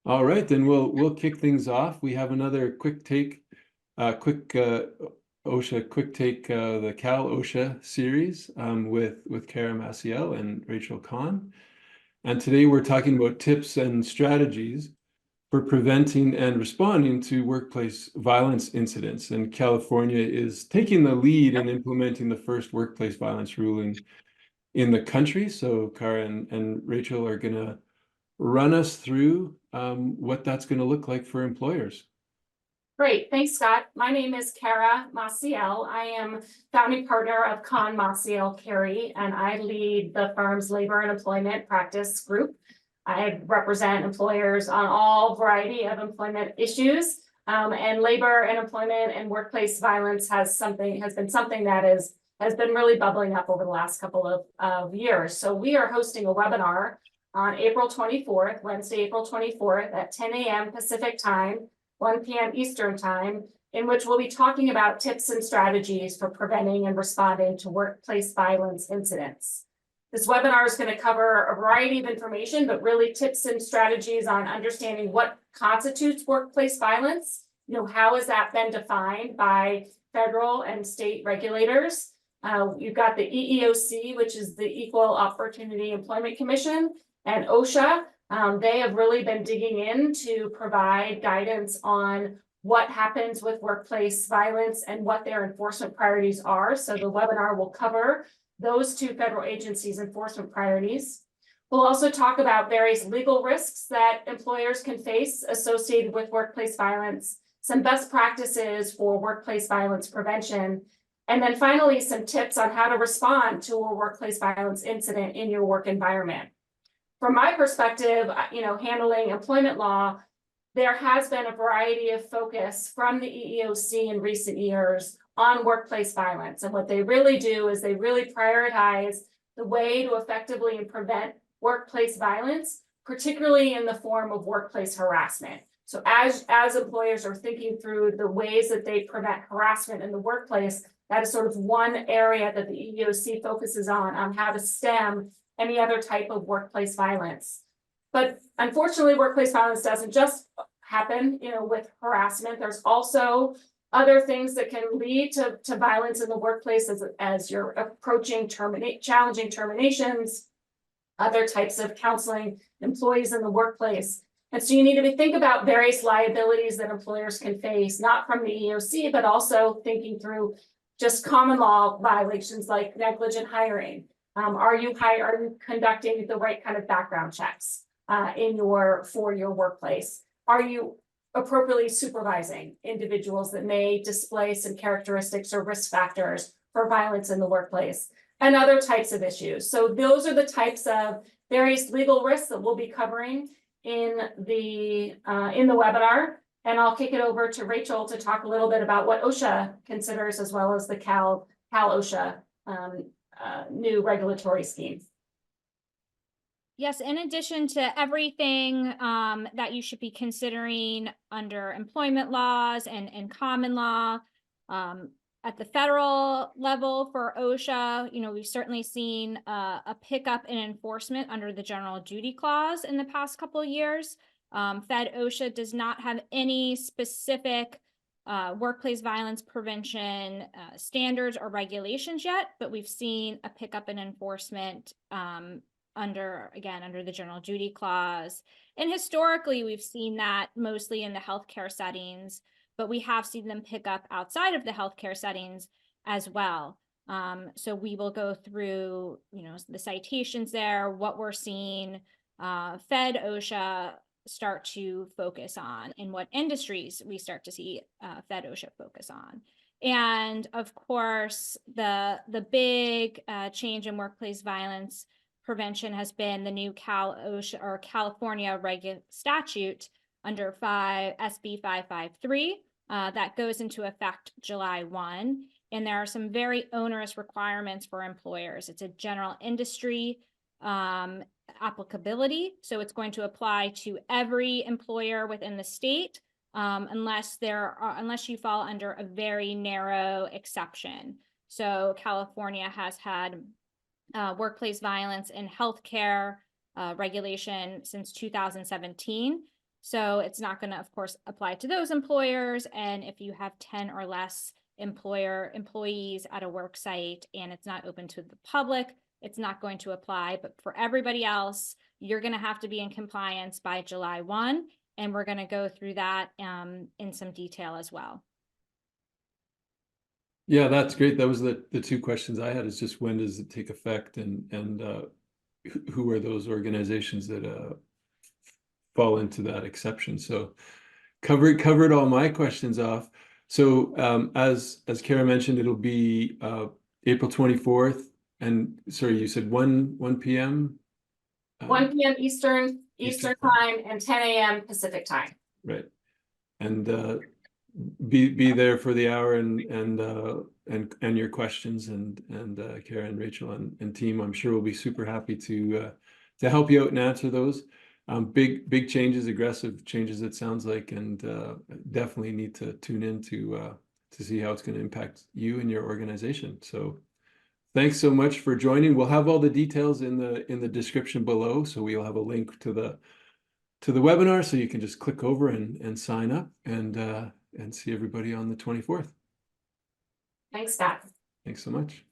All right, then we'll kick things off. We have another quick take, OSHA quick take, the Cal OSHA series with Carey Maciel and Rachel Conn. And today we're talking about tips and strategies for preventing and responding to workplace violence incidents. And California is taking the lead in implementing the first workplace violence ruling in the country. So Carey and Rachel are going to run us through what that's going to look like for employers. Great, thanks, Scott. My name is Carey Maciel. I am founding partner of Conn, Maciel, Carey, and I lead the firm's labor and employment practice group. I represent employers on all variety of employment issues, and labor and employment and workplace violence has been something that has been really bubbling up over the last couple of years. So we are hosting a webinar on April 24th, Wednesday, April 24th at 10 a.m. Pacific time, 1 p.m. Eastern time, in which we'll be talking about tips and strategies for preventing and responding to workplace violence incidents. This webinar is going to cover a variety of information, but really tips and strategies on understanding what constitutes workplace violence. How has that been defined by federal and state regulators? You've got the EEOC, which is the Equal Opportunity Employment Commission, and OSHA. They have really been digging in to provide guidance on what happens with workplace violence and what their enforcement priorities are. So the webinar will cover those two federal agencies' enforcement priorities. We'll also talk about various legal risks that employers can face associated with workplace violence, some best practices for workplace violence prevention, and then finally some tips on how to respond to a workplace violence incident in your work environment. From my perspective, handling employment law, there has been a variety of focus from the EEOC in recent years on workplace violence. And what they really do is they really prioritize the way to effectively prevent workplace violence, particularly in the form of workplace harassment. So as employers are thinking through the ways that they prevent harassment in the workplace, that is sort of one area that the EEOC focuses on how to stem any other type of workplace violence. But unfortunately, workplace violence doesn't just happen, with harassment. There's also other things that can lead to violence in the workplace as you're approaching challenging terminations, other types of counseling employees in the workplace. And so you need to think about various liabilities that employers can face, not from the EEOC, but also thinking through just common law violations like negligent hiring. Are you conducting the right kind of background checks for your workplace? Are you appropriately supervising individuals that may display some characteristics or risk factors for violence in the workplace, and other types of issues? So those are the types of various legal risks that we'll be covering in the webinar. And I'll kick it over to Rachel to talk a little bit about what OSHA considers, as well as the Cal OSHA new regulatory scheme. Yes, in addition to everything that you should be considering under employment laws and common law, at the federal level for OSHA, we've certainly seen a pickup in enforcement under the general duty clause in the past couple of years. Fed OSHA does not have any specific workplace violence prevention standards or regulations yet, but we've seen a pickup in enforcement under the general duty clause. And historically, we've seen that mostly in the healthcare settings, but we have seen them pick up outside of the healthcare settings as well. So we will go through, the citations there, what we're seeing Fed OSHA start to focus on, and what industries we start to see Fed OSHA focus on. And of course, the big change in workplace violence prevention has been the new Cal OSHA or California statute under SB 553 that goes into effect July 1. And there are some very onerous requirements for employers. It's a general industry applicability. So it's going to apply to every employer within the state, unless you fall under a very narrow exception. So California has had workplace violence in healthcare regulation since 2017. So it's not going to, of course, apply to those employers. And if you have 10 or less employees at a work site and it's not open to the public, it's not going to apply. But for everybody else, you're going to have to be in compliance by July 1. And we're going to go through that in some detail as well. Yeah, that's great. That was the two questions I had, is just when does it take effect, and who are those organizations that fall into that exception? So covered all my questions off. So as Kara mentioned, it'll be April 24th, and sorry, you said 1 p.m. 1 p.m. Eastern Eastern time and 10 a.m. Pacific time. Right. And be there for the hour, and your questions, and Kara and Rachel and team, I'm sure will be super happy to help you out and answer those. Big changes, aggressive changes, it sounds like, and definitely need to tune in to see how it's going to impact you and your organization. So thanks so much for joining. We'll have all the details in the description below, so we'll have a link to the webinar, so you can just click over and sign up and see everybody on the 24th. Thanks, Scott. Thanks so much.